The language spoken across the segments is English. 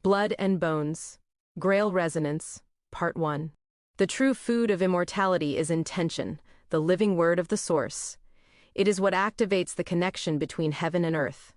Blood and Bones, Graal Resonance, Part 1. The true food of immortality is intention, the living word of the source. It is what activates the connection between heaven and earth.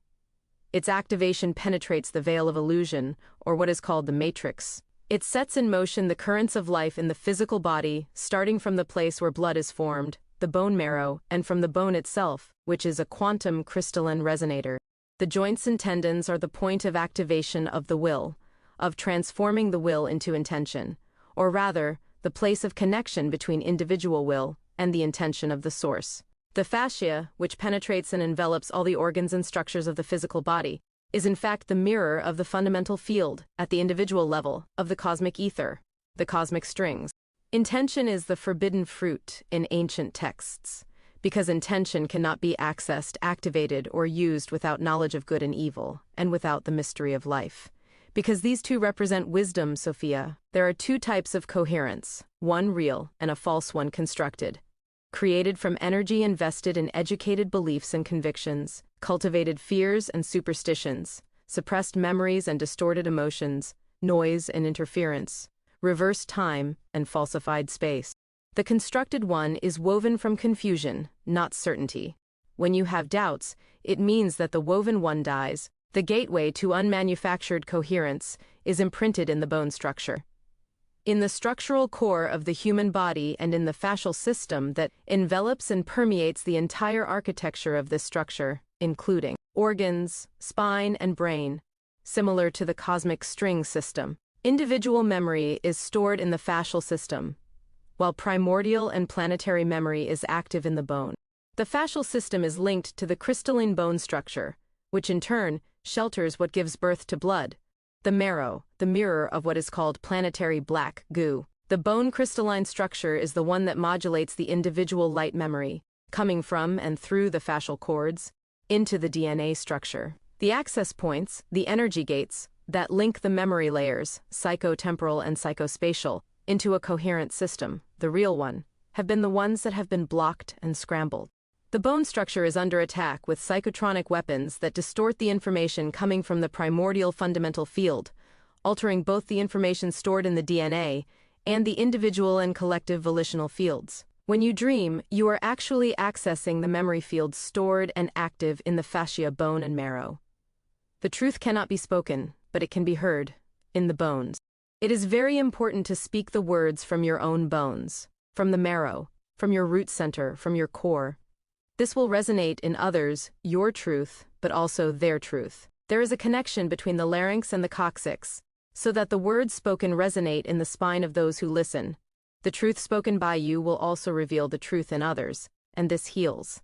Its activation penetrates the veil of illusion, or what is called the matrix. It sets in motion the currents of life in the physical body, starting from the place where blood is formed, the bone marrow, and from the bone itself, which is a quantum crystalline resonator. The joints and tendons are the point of activation of the will, of transforming the will into intention, or rather, the place of connection between individual will and the intention of the source. The fascia, which penetrates and envelops all the organs and structures of the physical body, is in fact the mirror of the fundamental field, at the individual level, of the cosmic ether, the cosmic strings. Intention is the forbidden fruit in ancient texts, because intention cannot be accessed, activated, or used without knowledge of good and evil, and without the mystery of life. Because these two represent wisdom, Sophia, there are two types of coherence, one real and a false one constructed, created from energy invested in educated beliefs and convictions, cultivated fears and superstitions, suppressed memories and distorted emotions, noise and interference, reversed time and falsified space. The constructed one is woven from confusion, not certainty. When you have doubts, it means that the woven one dies. The gateway to unmanufactured coherence is imprinted in the bone structure. In the structural core of the human body and in the fascial system that envelops and permeates the entire architecture of this structure, including organs, spine, and brain, similar to the cosmic string system. Individual memory is stored in the fascial system, while primordial and planetary memory is active in the bone. The fascial system is linked to the crystalline bone structure, which in turn shelters what gives birth to blood, the marrow, the mirror of what is called planetary black goo. The bone crystalline structure is the one that modulates the individual light memory, coming from and through the fascial cords, into the DNA structure. The access points, the energy gates, that link the memory layers, psychotemporal and psychospatial, into a coherent system, the real one, have been the ones that have been blocked and scrambled. The bone structure is under attack with psychotronic weapons that distort the information coming from the primordial fundamental field, altering both the information stored in the DNA and the individual and collective volitional fields. When you dream, you are actually accessing the memory fields stored and active in the fascia, bone, and marrow. The truth cannot be spoken, but it can be heard, in the bones. It is very important to speak the words from your own bones, from the marrow, from your root center, from your core. This will resonate in others, your truth, but also their truth. There is a connection between the larynx and the coccyx, so that the words spoken resonate in the spine of those who listen. The truth spoken by you will also reveal the truth in others, and this heals.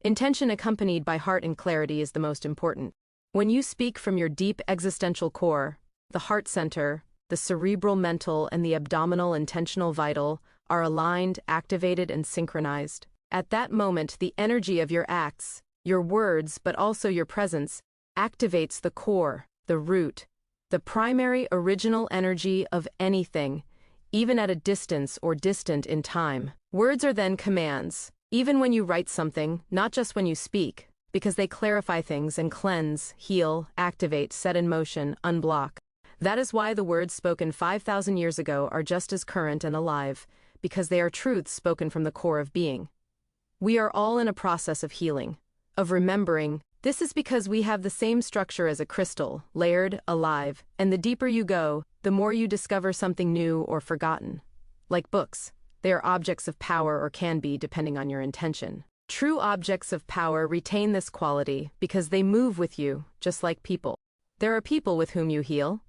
Intention accompanied by heart and clarity is the most important. When you speak from your deep existential core, the heart center, the cerebral mental, and the abdominal intentional vital are aligned, activated, and synchronized. At that moment, the energy of your acts, your words, but also your presence, activates the core, the root, the primary original energy of anything, even at a distance or distant in time. Words are then commands, even when you write something, not just when you speak, because they clarify things and cleanse, heal, activate, set in motion, unblock. That is why the words spoken 5,000 years ago are just as current and alive, because they are truths spoken from the core of being. We are all in a process of healing, of remembering. This is because we have the same structure as a crystal, layered, alive, and the deeper you go, the more you discover something new or forgotten. Like books, they are objects of power or can be, depending on your intention. True objects of power retain this quality because they move with you, just like people. There are people with whom you heal,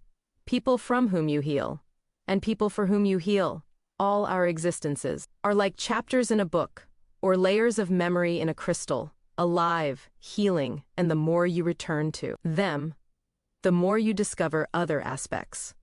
people from whom you heal, and people for whom you heal. All our existences are like chapters in a book, or layers of memory in a crystal, alive, healing, and the more you return to them, the more you discover other aspects.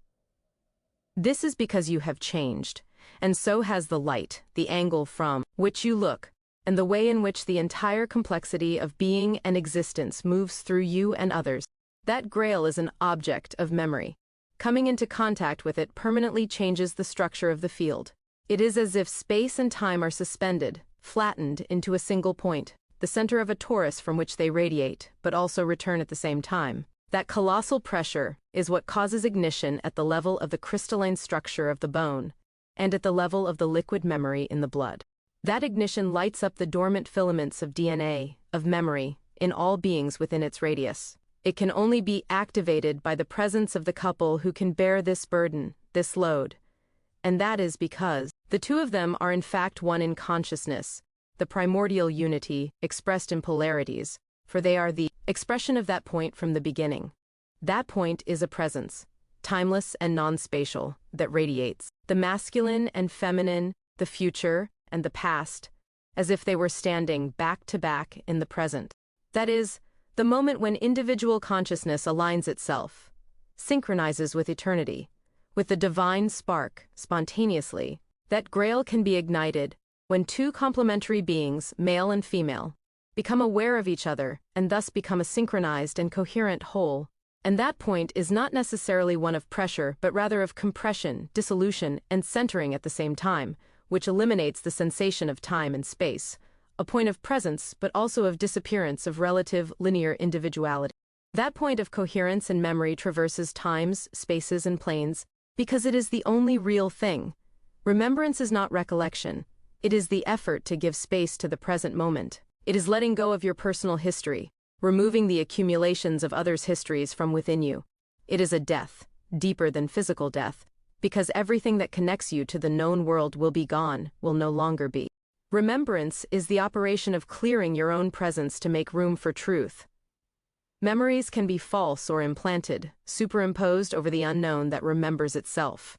This is because you have changed, and so has the light, the angle from which you look, and the way in which the entire complexity of being and existence moves through you and others. That grail is an object of memory. Coming into contact with it permanently changes the structure of the field. It is as if space and time are suspended, flattened into a single point, the center of a torus from which they radiate, but also return at the same time. That colossal pressure is what causes ignition at the level of the crystalline structure of the bone and at the level of the liquid memory in the blood. That ignition lights up the dormant filaments of DNA, of memory, in all beings within its radius. It can only be activated by the presence of the couple who can bear this burden, this load. And that is because the two of them are in fact one in consciousness, the primordial unity expressed in polarities, for they are the expression of that point from the beginning. That point is a presence, timeless and non-spatial, that radiates the masculine and feminine, the future and the past, as if they were standing back to back in the present. That is, the moment when individual consciousness aligns itself, synchronizes with eternity, with the divine spark, spontaneously. That Graal can be ignited when two complementary beings, male and female, become aware of each other and thus become a synchronized and coherent whole. And that point is not necessarily one of pressure, but rather of compression, dissolution, and centering at the same time, which eliminates the sensation of time and space, a point of presence but also of disappearance of relative linear individuality. That point of coherence and memory traverses times, spaces, and planes because it is the only real thing. Remembrance is not recollection. It is the effort to give space to the present moment. It is letting go of your personal history, removing the accumulations of others' histories from within you. It is a death, deeper than physical death, because everything that connects you to the known world will be gone, will no longer be. Remembrance is the operation of clearing your own presence to make room for truth. Memories can be false or implanted, superimposed over the unknown that remembers itself.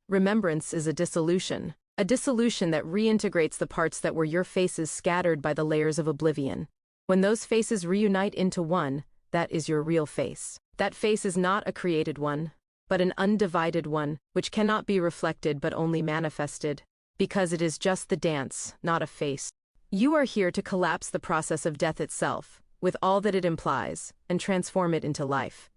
Remembrance is a dissolution that reintegrates the parts that were your faces scattered by the layers of oblivion. When those faces reunite into one, that is your real face. That face is not a created one, but an undivided one, which cannot be reflected but only manifested, because it is just the dance, not a face. You are here to collapse the process of death itself, with all that it implies, and transform it into life.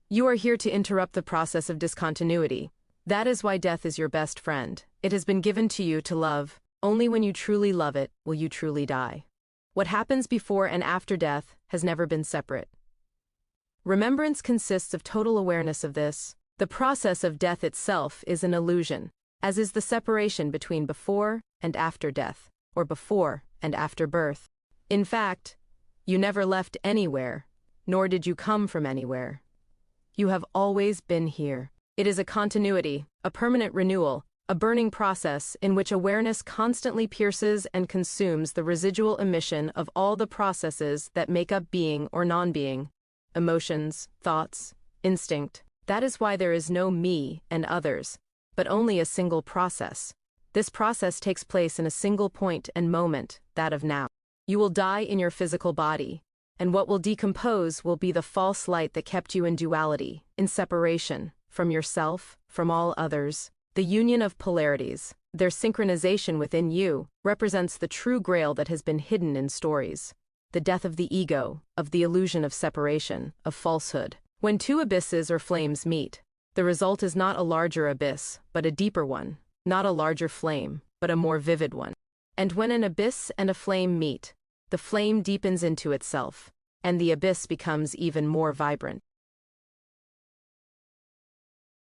You are here to interrupt the process of discontinuity. That is why death is your best friend. It has been given to you to love. Only when you truly love it will you truly die. What happens before and after death has never been separate. Remembrance consists of total awareness of this. The process of death itself is an illusion, as is the separation between before and after death, or before and after birth. In fact, you never left anywhere, nor did you come from anywhere. You have always been here. It is a continuity, a permanent renewal, a burning process in which awareness constantly pierces and consumes the residual emission of all the processes that make up being or non-being, emotions, thoughts, instinct. That is why there is no me and others, but only a single process. This process takes place in a single point and moment, that of now. You will die in your physical body, and what will decompose will be the false light that kept you in duality, in separation, from yourself, from all others. The union of polarities, their synchronization within you, represents the true Graal that has been hidden in stories. The death of the ego, of the illusion of separation, of falsehood. When two abysses or flames meet, the result is not a larger abyss, but a deeper one, not a larger flame, but a more vivid one. And when an abyss and a flame meet, the flame deepens into itself, and the abyss becomes even more vibrant.